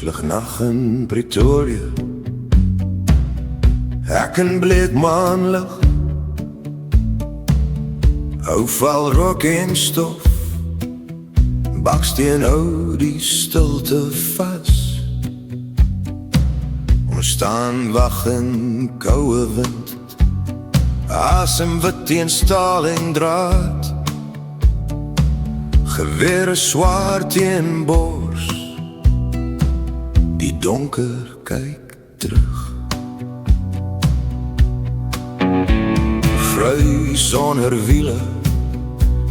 Diensvlugnacht in Pretoria, ek in bleek maanlig, hou val rok en stof, baksteen hou die stilte vas. Ons staan wag in koue wind, asem wit teen staal en draad, gewere swaar teen bors, die donker kyk terug. Vry sonder wiele,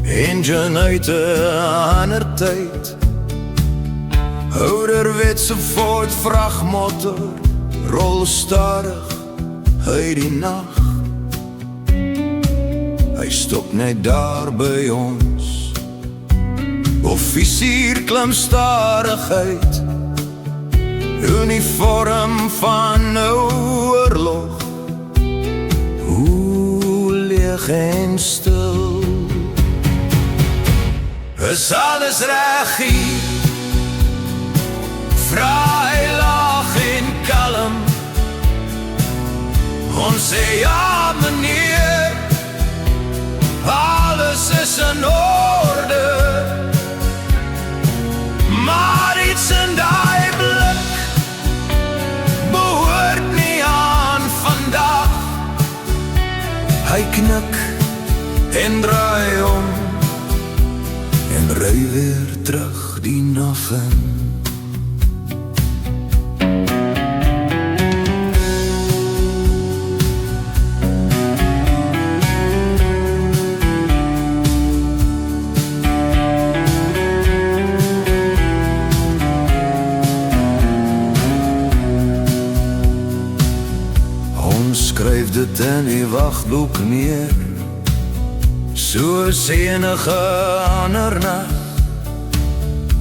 engine uit 'n ander tyd, ouderwetse Ford vragmotor, rol stadig uit die nag. Hy stop net daar by ons, offisier klim stadig uit, uniform van oorlog, hoe leeg en stil. Is alles reg hier? Vra hy laag en kalm. Ons sê ja meneer, alles is in orde, maar iets in daai blik behoort nie aan vandag. Hy knik en draai om en ry weer terug die nag in. Skryf dit in die wagboek neer, soos enige ander nag,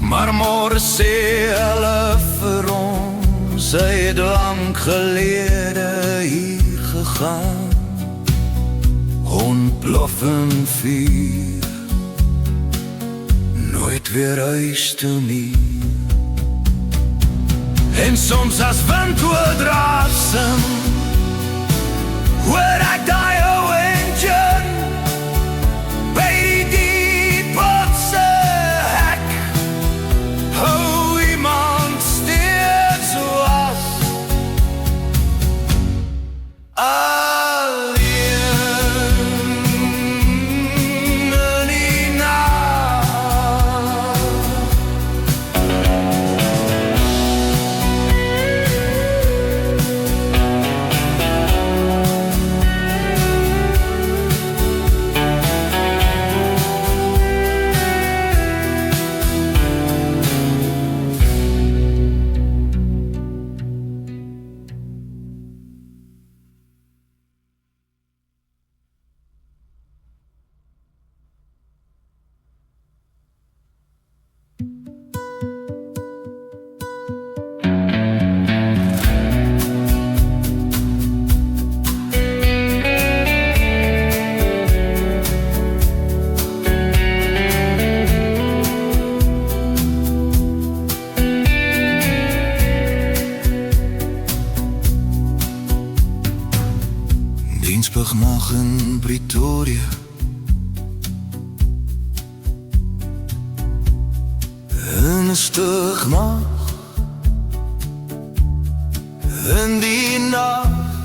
maar môre sê hulle vir ons, hy het lang gelede hier gegaan. Ontploffend vuur, nooit weer huis toe nie. En soms as wind oordraaf sing, hoor ek die ou engine by die diepotse hek, hou iemand steeds was alleen in die nacht. Diensvlugnacht in Pretoria, in 'n stug nacht, in die nacht